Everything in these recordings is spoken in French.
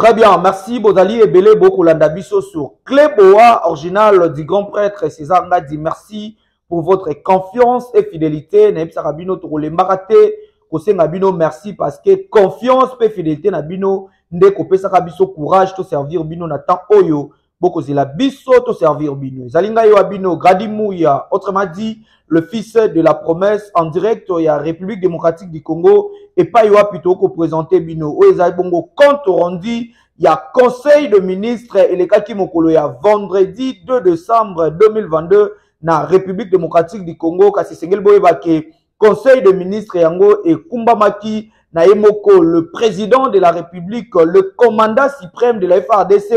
Très bien, merci Bozali et Belé Bokolanda Bisso sur Cléboa, original du grand prêtre César Ngadi. Merci pour votre confiance et fidélité. Nebisa Rabino Tokole Marate, Kose Nabino, merci parce que confiance et fidélité Nabino, Ndeko Pesa Bisso, courage, to servir Bino Natan Oyo, Boko Zela Bisso, to servir Bino. Zalinga Yo Abino, Gradimouya, autrement dit, le fils de la promesse en direct, il y a République démocratique du Congo, et pas Yoa plutôt que présenter Bino. Oezai Bongo, compte rendu, il y a conseil de ministres et les Kaki Mokolo, il y a vendredi 2 décembre 2022, na République démocratique du Congo, kasi Sengel Boyebake, conseil de ministres Yango et Kumbamaki, na Emoko, le président de la République, le commandant suprême de la FARDC,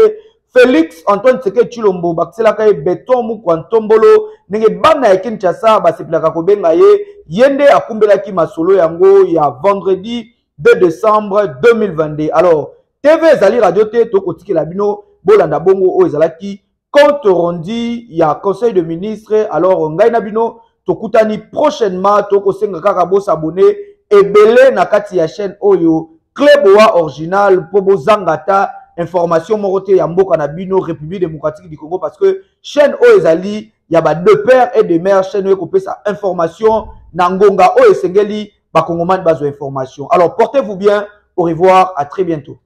Félix Antoine Tseke Chilombo, Baksela Kaye Beton Mukwantombolo, Nenge Bana ya Kinshasa, Basepilaka Kobenga ye, Yende Akumbela Ki Masolo Yango, il y a vendredi 2 décembre 2022. Alors, TV Zali Radio T, Toko Tiki Labino, Bolanda Bongo, O Ezalaki, compte rendu, il y a conseil de ministres, alors, Ngai Nabino, Tokutani prochainement, Toko Senga Kakabo s'abonner, et Belé Nakati ya chaîne Oyo, Cléboa original, Pobo Zangata, information moroté ya mboka na bino République démocratique du Congo parce que chaîne Oezali il y a deux pères et deux mères chaîne Oyo kopé sa information nangonga o esengeli ba kongomani bazo information. Alors portez-vous bien, au revoir, à très bientôt.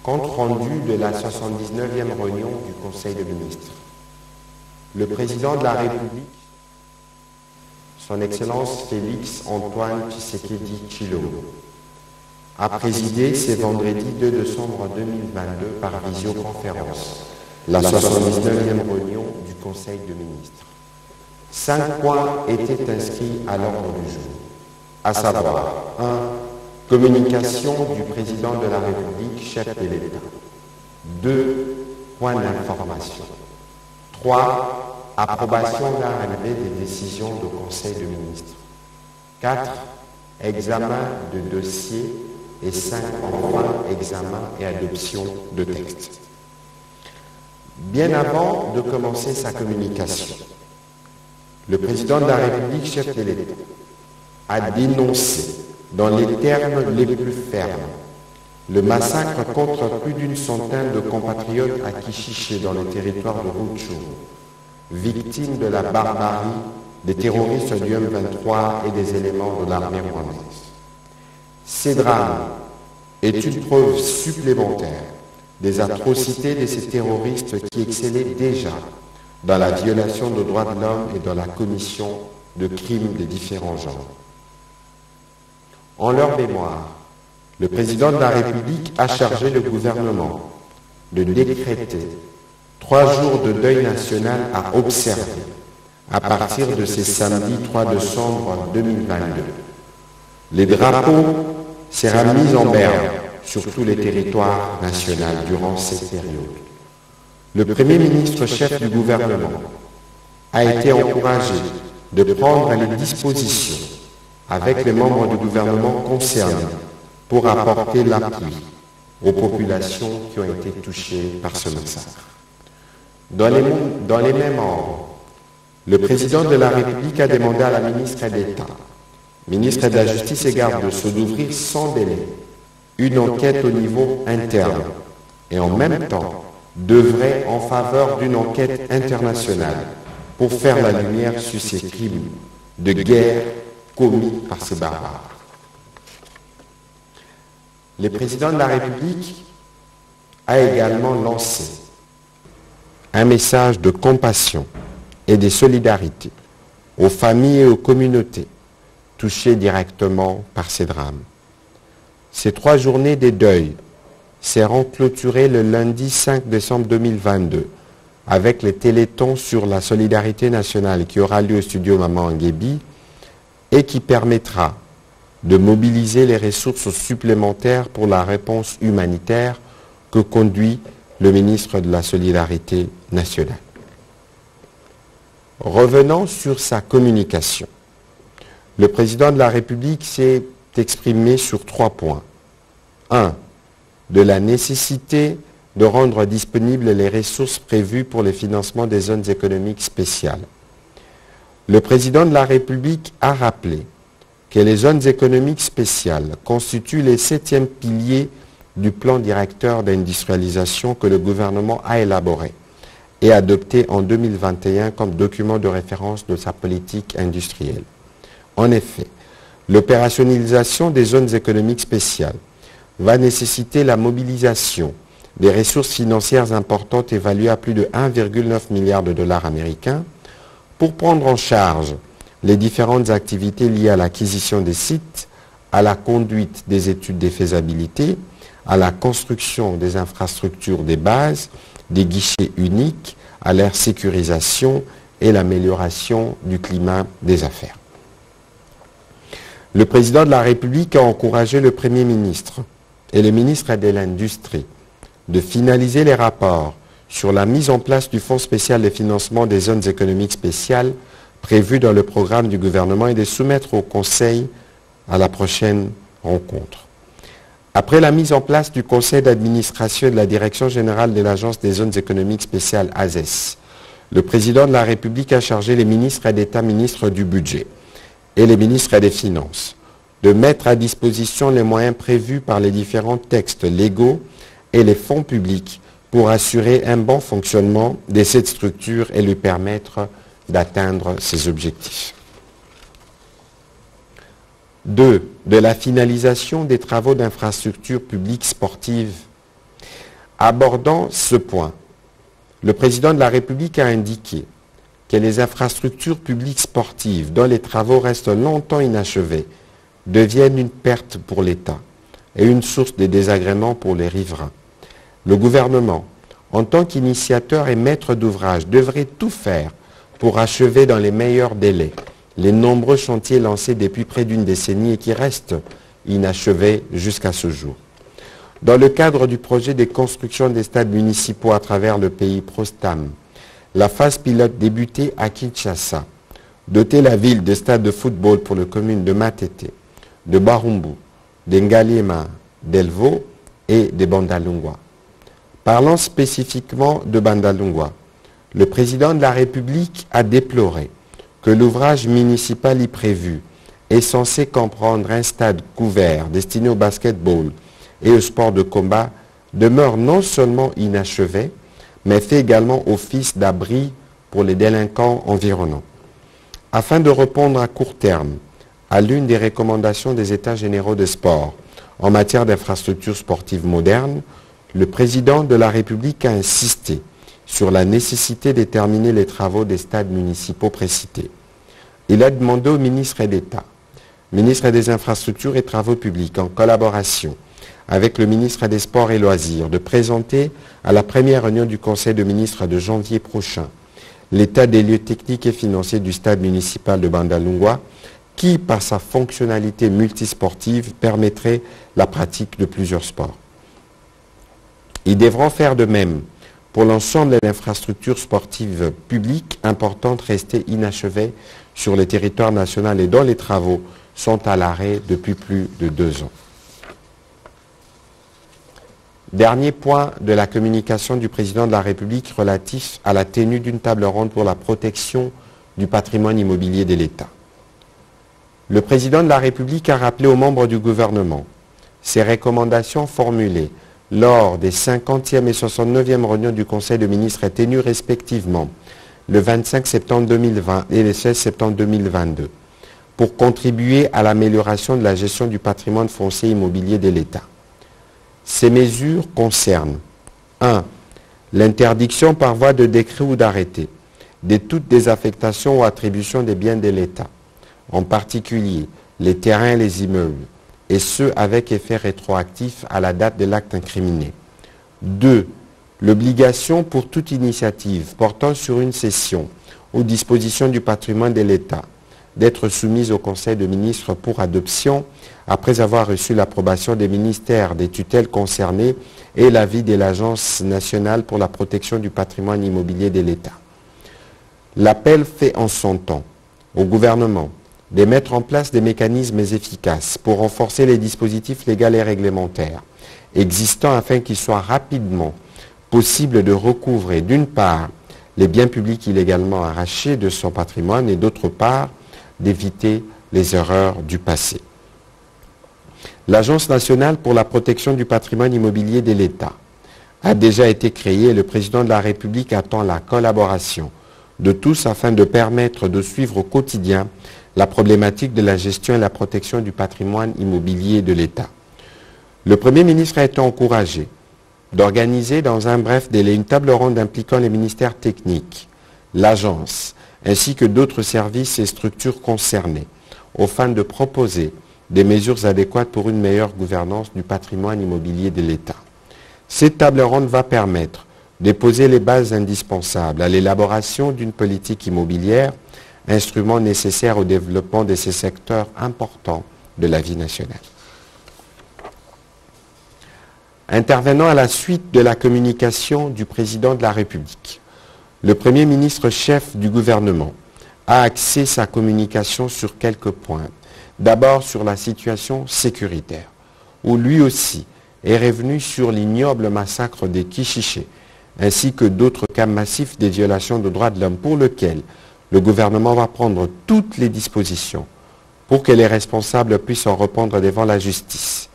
Compte rendu de la 79e réunion du Conseil des ministres. Le président de la République, son Excellence Félix Antoine Tshisekedi Tshilombo, a présidé ce vendredi 2 décembre 2022 par visioconférence la 79e réunion du Conseil des ministres. 5 points étaient inscrits à l'ordre du jour, à savoir 1. Communication du président de la République, chef de l'État. 2. Points d'information. 3. Approbation d'arrivée des décisions du Conseil des ministres. 4. Examen de dossiers. Et 5. Enfin, examen et adoption de textes. Bien avant de commencer sa communication, le président de la République, chef de l'État, a dénoncé dans les termes les plus fermes le massacre contre plus d'une centaine de compatriotes à Kichiché dans le territoire de Rutshuru, victimes de la barbarie des terroristes du M23 et des éléments de l'armée rwandaise. Ces drames est une preuve supplémentaire des atrocités de ces terroristes qui excellaient déjà dans la violation des droits de l'homme et dans la commission de crimes de différents genres. En leur mémoire, le président de la République a chargé le gouvernement de décréter 3 jours de deuil national à observer à partir de ce samedi 3 décembre 2022. Les drapeaux seront mis en berne sur tous les territoires nationaux durant cette période. Le Premier ministre chef du gouvernement a été encouragé de prendre les dispositions avec les membres du gouvernement concernés pour apporter l'appui aux populations qui ont été touchées par ce massacre. Dans les mêmes ordres, le président de la République a demandé à la ministre d'État, ministre de la Justice et garde de Sceaux, d'ouvrir sans délai une enquête au niveau interne et en même temps d'œuvrer en faveur d'une enquête internationale pour faire la lumière sur ces crimes de guerre commis par ces barbares. Le président de la République a également lancé un message de compassion et de solidarité aux familles et aux communautés touchées directement par ces drames. Ces 3 journées de deuil seront clôturées le lundi 5 décembre 2022 avec le téléthon sur la solidarité nationale qui aura lieu au studio Maman Nguébi et qui permettra de mobiliser les ressources supplémentaires pour la réponse humanitaire que conduit le ministre de la Solidarité nationale. Revenons sur sa communication. Le président de la République s'est exprimé sur 3 points. 1. de la nécessité de rendre disponibles les ressources prévues pour le financement des zones économiques spéciales. Le président de la République a rappelé que les zones économiques spéciales constituent les 7e piliers du plan directeur d'industrialisation que le gouvernement a élaboré et adopté en 2021 comme document de référence de sa politique industrielle. En effet, l'opérationnalisation des zones économiques spéciales va nécessiter la mobilisation des ressources financières importantes évaluées à plus de 1,9 milliard de dollars américains pour prendre en charge les différentes activités liées à l'acquisition des sites, à la conduite des études de faisabilité, à la construction des infrastructures des bases, des guichets uniques, à leur sécurisation et l'amélioration du climat des affaires. Le président de la République a encouragé le Premier ministre et le ministre de l'Industrie de finaliser les rapports sur la mise en place du Fonds spécial de financement des zones économiques spéciales prévu dans le programme du gouvernement et de soumettre au Conseil à la prochaine rencontre. Après la mise en place du Conseil d'administration et de la Direction générale de l'Agence des zones économiques spéciales AZES, le président de la République a chargé les ministres d'État, ministres du Budget et les ministres des Finances de mettre à disposition les moyens prévus par les différents textes légaux et les fonds publics pour assurer un bon fonctionnement de cette structure et lui permettre d'atteindre ses objectifs. 2. De la finalisation des travaux d'infrastructures publiques sportives. Abordant ce point, le président de la République a indiqué que les infrastructures publiques sportives dont les travaux restent longtemps inachevés deviennent une perte pour l'État et une source de désagréments pour les riverains. Le gouvernement, en tant qu'initiateur et maître d'ouvrage, devrait tout faire pour achever dans les meilleurs délais les nombreux chantiers lancés depuis près d'une décennie et qui restent inachevés jusqu'à ce jour. Dans le cadre du projet de construction des stades municipaux à travers le pays Prostam, la phase pilote débutée à Kinshasa, doter la ville de stades de football pour les communes de Matete, de Barumbu, de Ngaliema, d'Elvo et de Bandalungwa. Parlant spécifiquement de Bandalungwa, le président de la République a déploré que l'ouvrage municipal y prévu est censé comprendre un stade couvert destiné au basketball et au sport de combat demeure non seulement inachevé, mais fait également office d'abri pour les délinquants environnants. Afin de répondre à court terme à l'une des recommandations des États généraux des sports en matière d'infrastructures sportives modernes, le président de la République a insisté sur la nécessité de terminer les travaux des stades municipaux précités. Il a demandé au ministre d'État, ministre des Infrastructures et Travaux publics, en collaboration avec le ministre des Sports et Loisirs, de présenter à la première réunion du Conseil de ministres de janvier prochain l'état des lieux techniques et financiers du stade municipal de Bandalungwa, qui, par sa fonctionnalité multisportive, permettrait la pratique de plusieurs sports. Ils devront faire de même pour l'ensemble des infrastructures sportives publiques importantes restées inachevées sur le territoire national et dont les travaux sont à l'arrêt depuis plus de 2 ans. Dernier point de la communication du président de la République relatif à la tenue d'une table ronde pour la protection du patrimoine immobilier de l'État. Le président de la République a rappelé aux membres du gouvernement ses recommandations formulées lors des 50e et 69e réunions du Conseil de ministres tenues respectivement le 25 septembre 2020 et le 16 septembre 2022 pour contribuer à l'amélioration de la gestion du patrimoine foncier immobilier de l'État. Ces mesures concernent 1. L'interdiction par voie de décret ou d'arrêté de toute désaffectation ou attribution des biens de l'État, en particulier les terrains et les immeubles, et ce avec effet rétroactif à la date de l'acte incriminé. 2. L'obligation pour toute initiative portant sur une cession ou disposition du patrimoine de l'État d'être soumise au Conseil de ministres pour adoption après avoir reçu l'approbation des ministères des tutelles concernées et l'avis de l'Agence nationale pour la protection du patrimoine immobilier de l'État. L'appel fait en son temps au gouvernement de mettre en place des mécanismes efficaces pour renforcer les dispositifs légaux et réglementaires existants afin qu'il soit rapidement possible de recouvrer d'une part les biens publics illégalement arrachés de son patrimoine et d'autre part d'éviter les erreurs du passé. L'Agence nationale pour la protection du patrimoine immobilier de l'État a déjà été créée et le président de la République attend la collaboration de tous afin de permettre de suivre au quotidien la problématique de la gestion et la protection du patrimoine immobilier de l'État. Le Premier ministre a été encouragé d'organiser dans un bref délai une table ronde impliquant les ministères techniques, l'agence, ainsi que d'autres services et structures concernées, aux fins de proposer des mesures adéquates pour une meilleure gouvernance du patrimoine immobilier de l'État. Cette table ronde va permettre de poser les bases indispensables à l'élaboration d'une politique immobilière, instrument nécessaire au développement de ces secteurs importants de la vie nationale. Intervenant à la suite de la communication du président de la République, le Premier ministre chef du gouvernement a axé sa communication sur quelques points. D'abord sur la situation sécuritaire, où lui aussi est revenu sur l'ignoble massacre des Kichiché, ainsi que d'autres cas massifs des violations de droits de l'homme pour lesquels le gouvernement va prendre toutes les dispositions pour que les responsables puissent en répondre devant la justice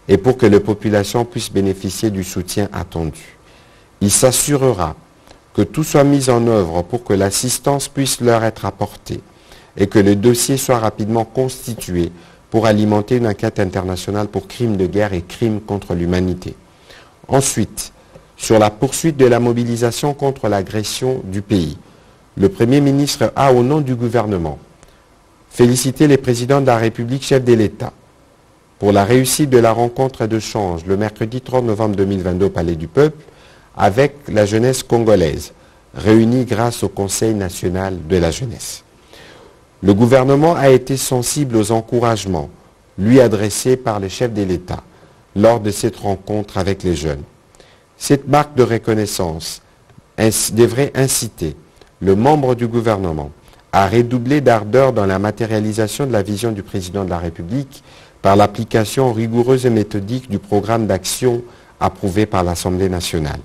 et pour que les populations puissent bénéficier du soutien attendu. Il s'assurera que tout soit mis en œuvre pour que l'assistance puisse leur être apportée et que le dossier soit rapidement constitué pour alimenter une enquête internationale pour crimes de guerre et crimes contre l'humanité. Ensuite, sur la poursuite de la mobilisation contre l'agression du pays, le Premier ministre a, au nom du gouvernement, félicité les présidents de la République, chefs de l'État, pour la réussite de la rencontre de change le mercredi 30 novembre 2022 au Palais du Peuple avec la jeunesse congolaise, réunie grâce au Conseil national de la jeunesse. Le gouvernement a été sensible aux encouragements lui adressés par les chefs de l'État lors de cette rencontre avec les jeunes. Cette marque de reconnaissance devrait inciter le membre du gouvernement à redoubler d'ardeur dans la matérialisation de la vision du président de la République par l'application rigoureuse et méthodique du programme d'action approuvé par l'Assemblée nationale.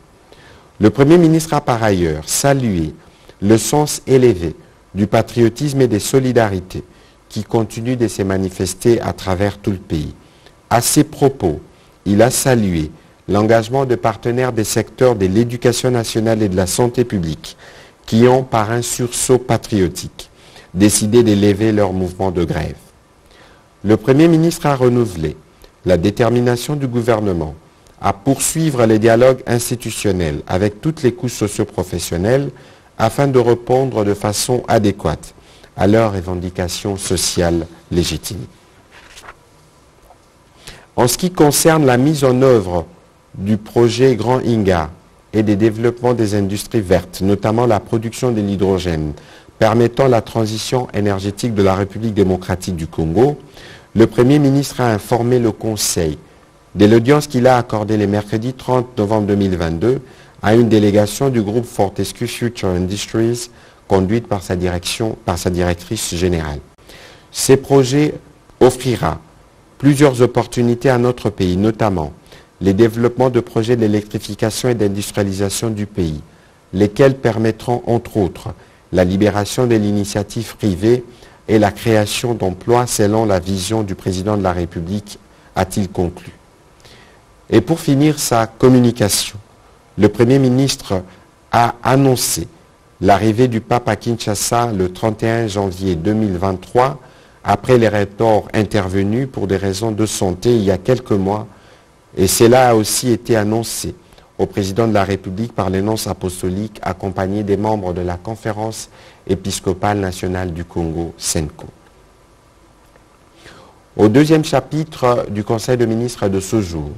Le Premier ministre a par ailleurs salué le sens élevé du patriotisme et des solidarités qui continuent de se manifester à travers tout le pays. À ces propos, il a salué l'engagement de partenaires des secteurs de l'éducation nationale et de la santé publique qui ont, par un sursaut patriotique, décidé d'élever leur mouvement de grève. Le Premier ministre a renouvelé la détermination du gouvernement à poursuivre les dialogues institutionnels avec toutes les couches socio-professionnelles afin de répondre de façon adéquate à leurs revendications sociales légitimes. En ce qui concerne la mise en œuvre du projet Grand Inga et des développements des industries vertes, notamment la production de l'hydrogène, permettant la transition énergétique de la République démocratique du Congo, le Premier ministre a informé le Conseil de l'audience qu'il a accordée le mercredi 30 novembre 2022 à une délégation du groupe Fortescue Future Industries conduite par sa directrice générale. Ces projets offrira plusieurs opportunités à notre pays, notamment les développements de projets d'électrification et d'industrialisation du pays, lesquels permettront entre autres la libération de l'initiative privée et la création d'emplois selon la vision du président de la République, a-t-il conclu. Et pour finir sa communication, le Premier ministre a annoncé l'arrivée du pape à Kinshasa le 31 janvier 2023, après les reports intervenus pour des raisons de santé il y a quelques mois, et cela a aussi été annoncé au président de la République par les nonces apostoliques accompagnés des membres de la Conférence épiscopale nationale du Congo, SENCO. Au deuxième chapitre du Conseil de ministres de ce jour,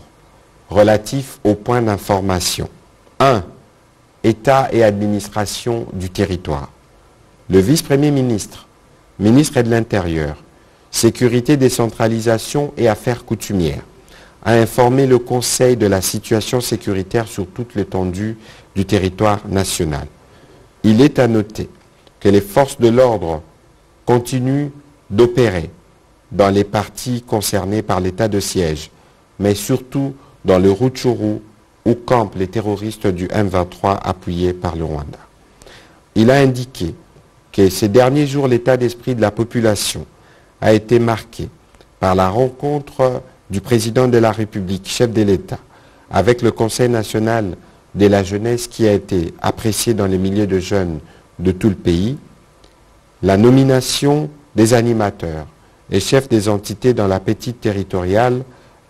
relatif aux points d'information. 1. État et administration du territoire. Le vice-premier ministre, ministre de l'Intérieur, Sécurité, décentralisation et affaires coutumières, a informé le Conseil de la situation sécuritaire sur toute l'étendue du territoire national. Il est à noter que les forces de l'ordre continuent d'opérer dans les parties concernées par l'état de siège, mais surtout dans le Rutshuru où campent les terroristes du M23 appuyés par le Rwanda. Il a indiqué que ces derniers jours, l'état d'esprit de la population a été marqué par la rencontre du président de la République, chef de l'État, avec le Conseil national de la jeunesse qui a été apprécié dans les milieux de jeunes de tout le pays, la nomination des animateurs et chefs des entités dans la petite territoriale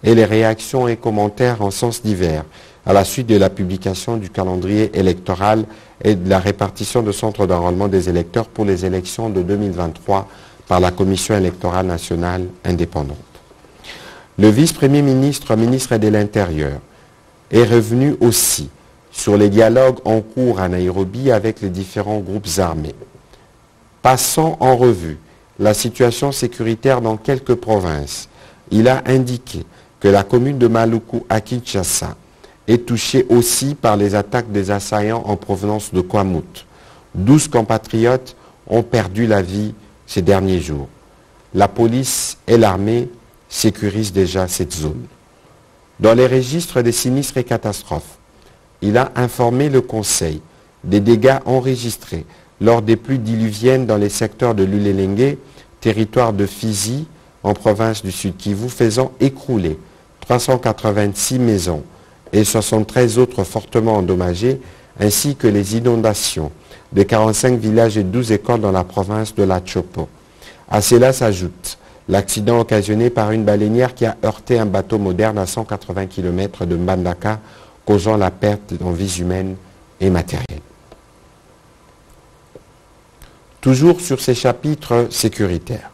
et les réactions et commentaires en sens divers à la suite de la publication du calendrier électoral et de la répartition de centres d'enrôlement des électeurs pour les élections de 2023 par la Commission électorale nationale indépendante. Le vice-premier ministre, ministre de l'Intérieur, est revenu aussi sur les dialogues en cours à Nairobi avec les différents groupes armés. Passant en revue la situation sécuritaire dans quelques provinces, il a indiqué que la commune de Maluku à Kinshasa est touchée aussi par les attaques des assaillants en provenance de Kwamut. 12 compatriotes ont perdu la vie ces derniers jours. La police et l'armée sécurisent déjà cette zone. Dans les registres des sinistres et catastrophes, il a informé le Conseil des dégâts enregistrés lors des pluies diluviennes dans les secteurs de Lulelengue, territoire de Fizi, en province du Sud Kivu, faisant écrouler 386 maisons et 73 autres fortement endommagées, ainsi que les inondations de 45 villages et 12 écoles dans la province de la Chopo. À cela s'ajoute l'accident occasionné par une baleinière qui a heurté un bateau moderne à 180 km de Mbandaka, causant la perte en vies humaines et matérielles. Toujours sur ces chapitres sécuritaires,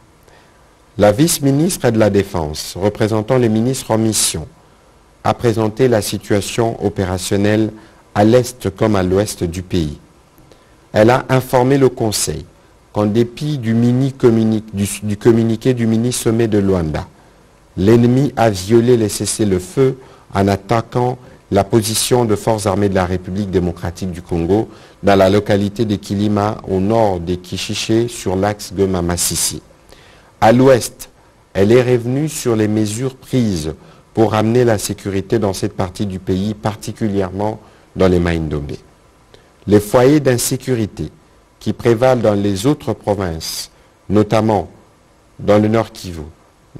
la vice-ministre de la Défense, représentant les ministres en mission, a présenté la situation opérationnelle à l'est comme à l'ouest du pays. Elle a informé le Conseil qu'en dépit du communiqué du mini-sommet de Luanda, l'ennemi a violé les cessez-le-feu en attaquant la position de forces armées de la République démocratique du Congo dans la localité de Kilima au nord de Kishiché sur l'axe Goma-Massissi. À l'ouest, elle est revenue sur les mesures prises pour ramener la sécurité dans cette partie du pays, particulièrement dans les Maïndombe. Les foyers d'insécurité qui prévalent dans les autres provinces, notamment dans le Nord Kivu,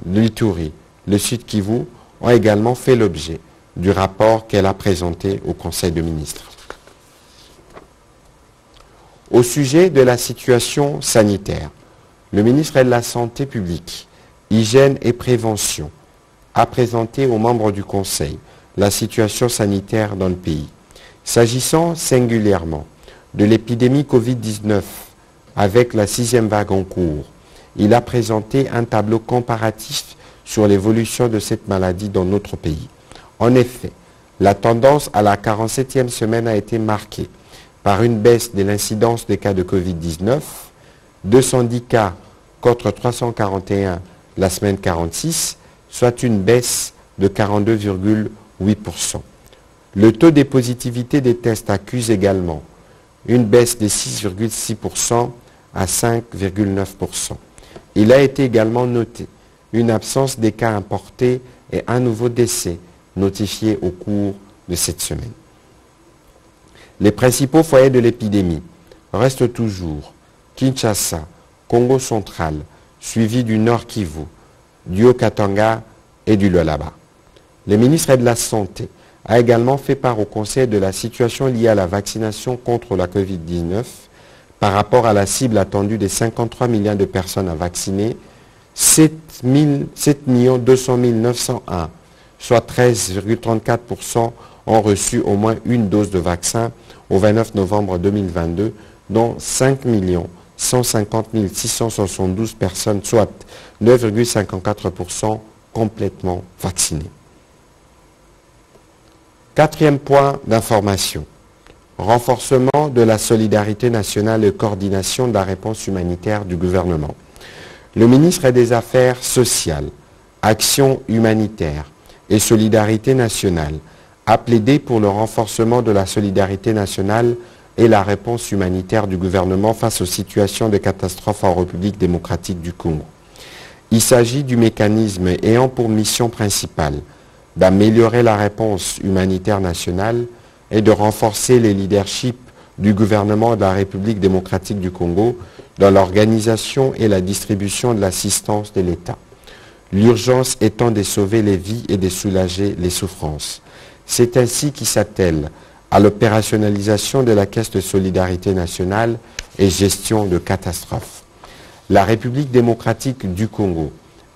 l'Ituri, le Sud Kivu, ont également fait l'objet du rapport qu'elle a présenté au Conseil des ministres. Au sujet de la situation sanitaire, le ministre de la Santé publique, Hygiène et Prévention a présenté aux membres du Conseil la situation sanitaire dans le pays. S'agissant singulièrement de l'épidémie Covid-19 avec la 6e vague en cours, il a présenté un tableau comparatif sur l'évolution de cette maladie dans notre pays. En effet, la tendance à la 47e semaine a été marquée par une baisse de l'incidence des cas de Covid-19, 210 cas contre 341 la semaine 46, soit une baisse de 42,8%. Le taux de positivité des tests accuse également une baisse de 6,6% à 5,9%. Il a été également noté une absence des cas importés et un nouveau décès notifié au cours de cette semaine. Les principaux foyers de l'épidémie restent toujours Kinshasa, Congo central, suivi du Nord Kivu, du Haut-Katanga et du Lualaba. Le ministre de la Santé a également fait part au Conseil de la situation liée à la vaccination contre la Covid-19 par rapport à la cible attendue des 53 millions de personnes à vacciner. 7 200 901, soit 13,34%, ont reçu au moins une dose de vaccin au 29 novembre 2022, dont 5 150 672 personnes, soit 9,54% complètement vaccinées. Quatrième point d'information, renforcement de la solidarité nationale et coordination de la réponse humanitaire du gouvernement. Le ministre des Affaires sociales, Action humanitaire et solidarité nationale a plaidé pour le renforcement de la solidarité nationale et la réponse humanitaire du gouvernement face aux situations de catastrophe en République démocratique du Congo. Il s'agit du mécanisme ayant pour mission principale d'améliorer la réponse humanitaire nationale et de renforcer les leaderships du gouvernement de la République démocratique du Congo dans l'organisation et la distribution de l'assistance de l'État. L'urgence étant de sauver les vies et de soulager les souffrances. C'est ainsi qu'il s'attelle à l'opérationnalisation de la Caisse de solidarité nationale et gestion de catastrophes. La République démocratique du Congo,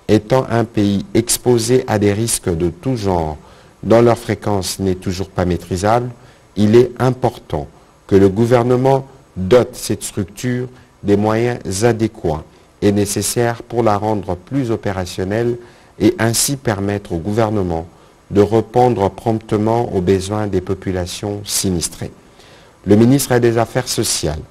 étant un pays exposé à des risques de tout genre, dont leur fréquence n'est toujours pas maîtrisable, il est important que le gouvernement dote cette structure des moyens adéquats et nécessaires pour la rendre plus opérationnelle et ainsi permettre au gouvernement de répondre promptement aux besoins des populations sinistrées. Le ministre des Affaires sociales,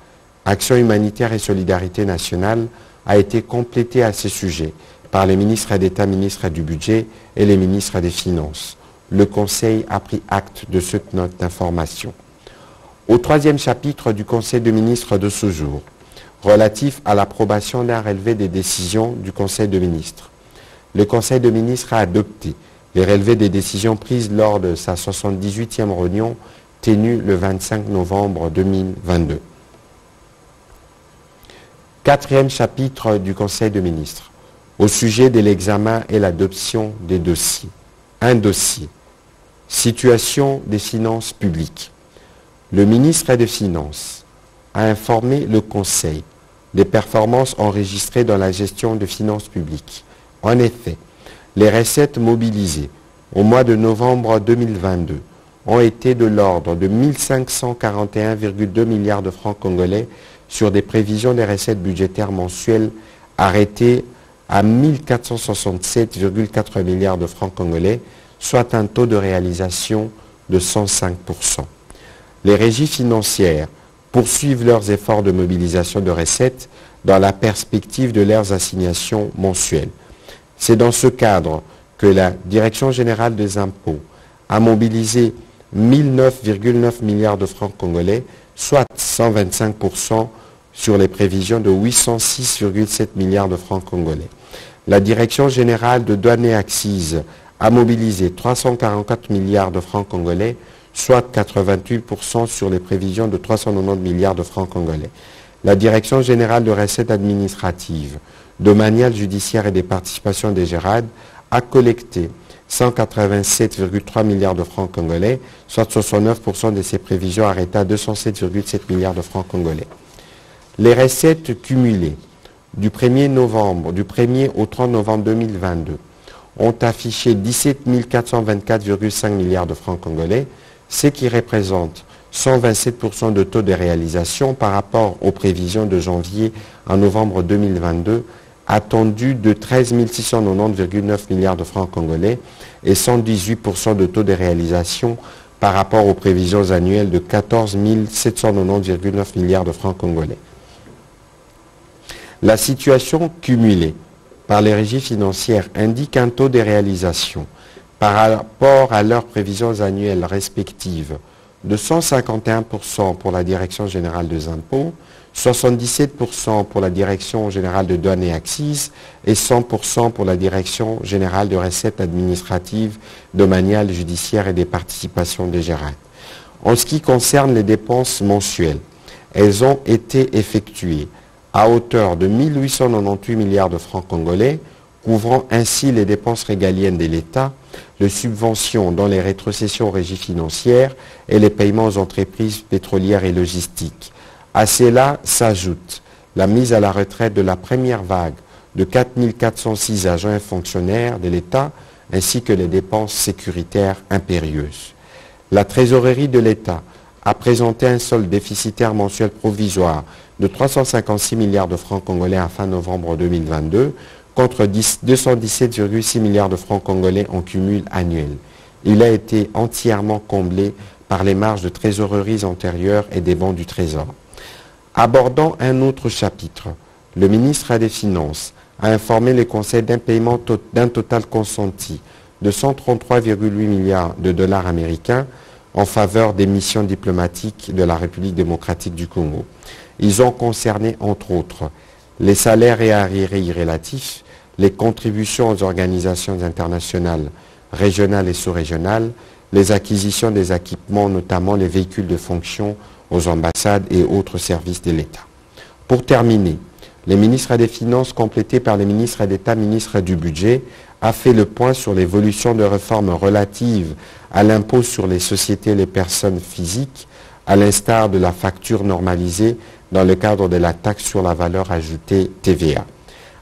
Action humanitaire et solidarité nationale a été complété à ce sujet par les ministres d'État, ministres du Budget et les ministres des Finances. Le Conseil a pris acte de cette note d'information. Au troisième chapitre du Conseil des ministres de ce jour, relatif à l'approbation d'un relevé des décisions du Conseil des ministres, le Conseil des ministres a adopté les relevés des décisions prises lors de sa 78e réunion tenue le 25 novembre 2022. Quatrième chapitre du Conseil des ministres, au sujet de l'examen et l'adoption des dossiers. Un dossier. Situation des finances publiques. Le ministre des Finances a informé le Conseil des performances enregistrées dans la gestion des finances publiques. En effet, les recettes mobilisées au mois de novembre 2022 ont été de l'ordre de 1541,2 milliards de francs congolais sur des prévisions des recettes budgétaires mensuelles arrêtées à 1467,4 milliards de francs congolais, soit un taux de réalisation de 105%. Les régies financières poursuivent leurs efforts de mobilisation de recettes dans la perspective de leurs assignations mensuelles. C'est dans ce cadre que la Direction générale des impôts a mobilisé 1009,9 milliards de francs congolais, soit 125% sur les prévisions de 806,7 milliards de francs congolais. La Direction générale de douane et accises a mobilisé 344 milliards de francs congolais, soit 88% sur les prévisions de 390 milliards de francs congolais. La Direction générale de recettes administratives, domaniales, judiciaires et des participations des GERAD a collecté 187,3 milliards de francs congolais, soit 69% de ses prévisions arrêtées à 207,7 milliards de francs congolais. Les recettes cumulées du 1er au 30 novembre 2022 ont affiché 17 424,5 milliards de francs congolais, ce qui représente 127% de taux de réalisation par rapport aux prévisions de janvier à novembre 2022, attendues de 13 690,9 milliards de francs congolais et 118% de taux de réalisation par rapport aux prévisions annuelles de 14 790,9 milliards de francs congolais. La situation cumulée par les régies financières indique un taux de réalisation par rapport à leurs prévisions annuelles respectives de 151% pour la Direction générale des impôts, 77% pour la Direction générale de douane et accises et 100% pour la Direction générale de recettes administratives, domaniales, judiciaires et des participations des GERAD. En ce qui concerne les dépenses mensuelles, elles ont été effectuées à hauteur de 1898 milliards de francs congolais, couvrant ainsi les dépenses régaliennes de l'État, les subventions dans les rétrocessions aux régies financières et les paiements aux entreprises pétrolières et logistiques. À cela s'ajoute la mise à la retraite de la première vague de 4 406 agents et fonctionnaires de l'État, ainsi que les dépenses sécuritaires impérieuses. La trésorerie de l'État a présenté un solde déficitaire mensuel provisoire de 356 milliards de francs congolais à fin novembre 2022, contre 217,6 milliards de francs congolais en cumul annuel. Il a été entièrement comblé par les marges de trésorerie antérieures et des bons du Trésor. Abordant un autre chapitre, le ministre des Finances a informé le Conseil d'un paiement d'un total consenti de 133,8 milliards de dollars américains en faveur des missions diplomatiques de la République démocratique du Congo. Ils ont concerné, entre autres, les salaires et arriérés relatifs, les contributions aux organisations internationales régionales et sous-régionales, les acquisitions des équipements, notamment les véhicules de fonction aux ambassades et autres services de l'État. Pour terminer, les ministres des Finances, complétés par les ministres d'État, ministres du Budget, a fait le point sur l'évolution de réformes relatives à l'impôt sur les sociétés et les personnes physiques, à l'instar de la facture normalisée dans le cadre de la taxe sur la valeur ajoutée TVA.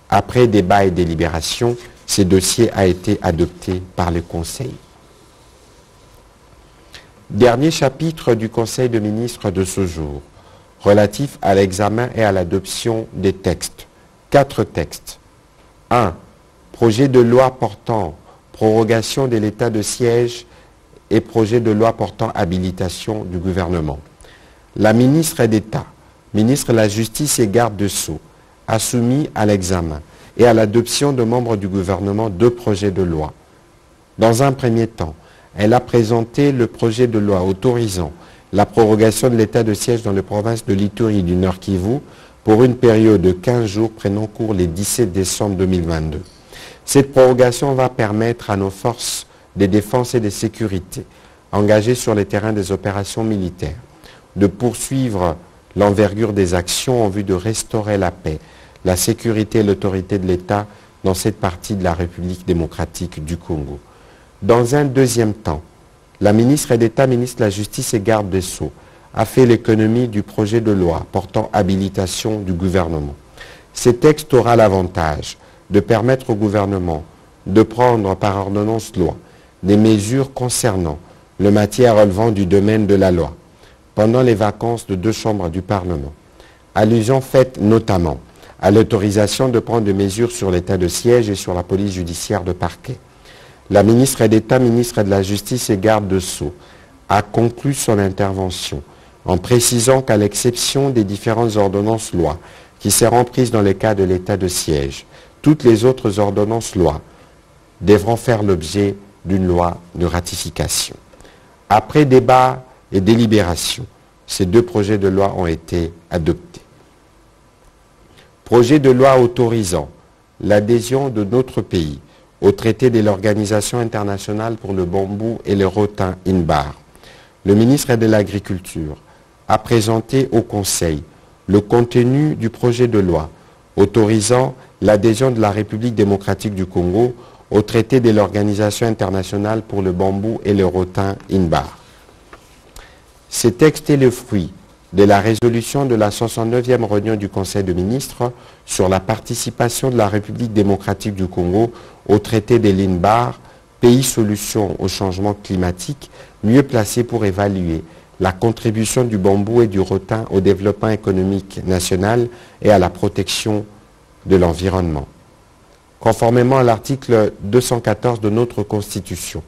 Après débat et délibération, ce dossier a été adopté par le Conseil. Dernier chapitre du Conseil des ministres de ce jour, relatif à l'examen et à l'adoption des textes. 4 textes. 1. Projet de loi portant prorogation de l'état de siège et projet de loi portant habilitation du gouvernement. La ministre d'État, ministre de la Justice et garde de Sceaux, a soumis à l'examen et à l'adoption de membres du gouvernement 2 projets de loi. Dans un premier temps, elle a présenté le projet de loi autorisant la prorogation de l'état de siège dans les provinces de l'Ituri et du Nord Kivu pour une période de 15 jours prenant cours les 17 décembre 2022. Cette prorogation va permettre à nos forces de défense et de sécurité engagées sur les terrains des opérations militaires de poursuivre l'envergure des actions en vue de restaurer la paix, la sécurité et l'autorité de l'État dans cette partie de la République démocratique du Congo. Dans un deuxième temps, la ministre d'État, ministre de la Justice et garde des Sceaux a fait l'économie du projet de loi portant habilitation du gouvernement. Ce texte aura l'avantage de permettre au gouvernement de prendre par ordonnance loi des mesures concernant le matière relevant du domaine de la loi pendant les vacances de 2 chambres du Parlement. Allusion faite notamment à l'autorisation de prendre des mesures sur l'état de siège et sur la police judiciaire de parquet. La ministre d'État, ministre de la Justice et garde de Sceaux a conclu son intervention en précisant qu'à l'exception des différentes ordonnances lois qui seront prises dans le cas de l'état de siège, toutes les autres ordonnances lois devront faire l'objet d'une loi de ratification. Après débat et délibération, ces 2 projets de loi ont été adoptés. Projet de loi autorisant l'adhésion de notre pays au traité de l'Organisation internationale pour le bambou et le rotin INBAR. Le ministre de l'Agriculture a présenté au Conseil le contenu du projet de loi autorisant l'adhésion de la République démocratique du Congo au traité de l'Organisation internationale pour le bambou et le rotin INBAR. Ce texte est le fruit de la résolution de la 69e réunion du Conseil des ministres sur la participation de la République démocratique du Congo au traité de l'INBAR, pays solution au changement climatique, mieux placé pour évaluer la contribution du bambou et du rotin au développement économique national et à la protection de l'environnement. Conformément à l'article 214 de notre Constitution,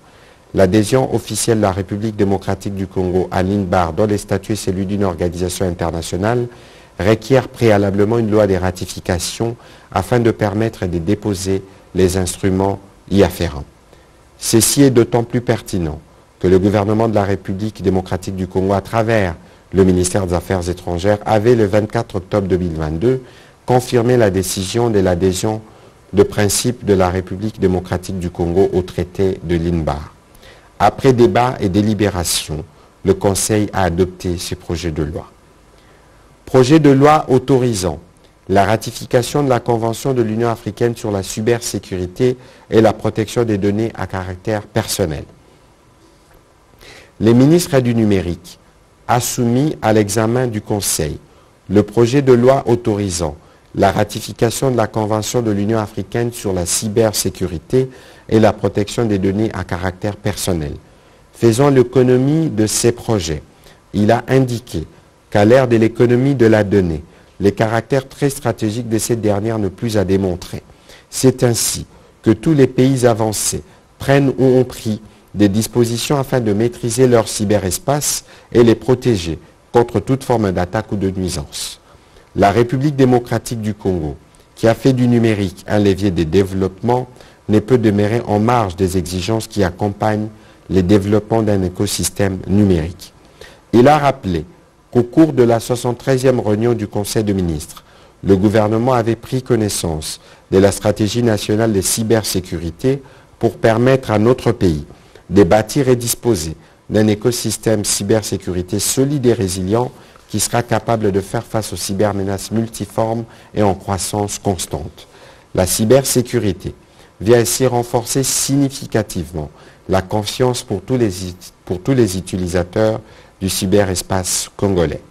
l'adhésion officielle de la République démocratique du Congo à l'INBAR, dont les statuts et celui d'une organisation internationale, requiert préalablement une loi de ratification afin de permettre de déposer les instruments y afférents. Ceci est d'autant plus pertinent que le gouvernement de la République démocratique du Congo, à travers le ministère des Affaires étrangères, avait le 24 octobre 2022 confirmé la décision de l'adhésion de principe de la République démocratique du Congo au traité de l'INBAR. Après débat et délibération, le Conseil a adopté ce projet de loi. Projet de loi autorisant la ratification de la Convention de l'Union africaine sur la cybersécurité et la protection des données à caractère personnel. Les ministres du numérique a soumis à l'examen du Conseil le projet de loi autorisant la ratification de la Convention de l'Union africaine sur la cybersécurité et la protection des données à caractère personnel. Faisant l'économie de ces projets, il a indiqué qu'à l'ère de l'économie de la donnée, les caractères très stratégiques de cette dernière ne plus à démontrer. C'est ainsi que tous les pays avancés prennent ou ont pris des dispositions afin de maîtriser leur cyberespace et les protéger contre toute forme d'attaque ou de nuisance. La République démocratique du Congo, qui a fait du numérique un levier de développement, ne peut demeurer en marge des exigences qui accompagnent le développement d'un écosystème numérique. Il a rappelé qu'au cours de la 73e réunion du Conseil des ministres, le gouvernement avait pris connaissance de la stratégie nationale de cybersécurité pour permettre à notre pays de bâtir et disposer d'un écosystème cybersécurité solide et résilient qui sera capable de faire face aux cybermenaces multiformes et en croissance constante. La cybersécurité vient ainsi renforcer significativement la confiance pour tous les utilisateurs du cyberespace congolais.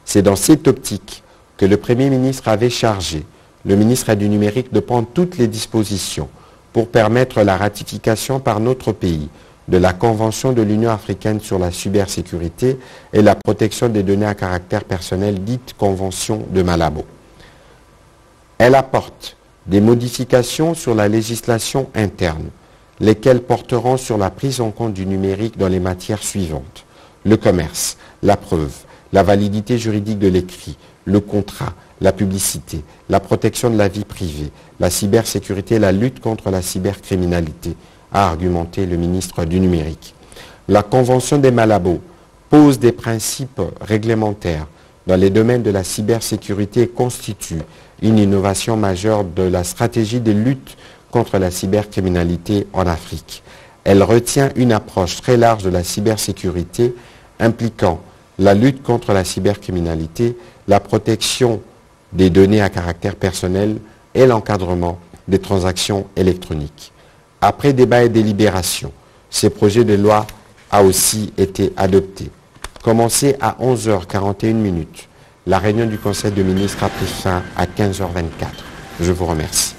C'est dans cette optique que le Premier ministre avait chargé le ministre du Numérique de prendre toutes les dispositions pour permettre la ratification par notre pays de la Convention de l'Union africaine sur la cybersécurité et la protection des données à caractère personnel, dite Convention de Malabo. Elle apporte des modifications sur la législation interne, lesquelles porteront sur la prise en compte du numérique dans les matières suivantes: le commerce, la preuve, la validité juridique de l'écrit, le contrat, la publicité, la protection de la vie privée, la cybersécurité et la lutte contre la cybercriminalité, a argumenté le ministre du Numérique. La Convention des Malabo pose des principes réglementaires dans les domaines de la cybersécurité et constitue une innovation majeure de la stratégie de lutte contre la cybercriminalité en Afrique. Elle retient une approche très large de la cybersécurité impliquant la lutte contre la cybercriminalité, la protection des données à caractère personnel et l'encadrement des transactions électroniques. Après débat et délibération, ce projet de loi a aussi été adopté. Commencé à 11h41, la réunion du Conseil des ministres a pris fin à 15h24. Je vous remercie.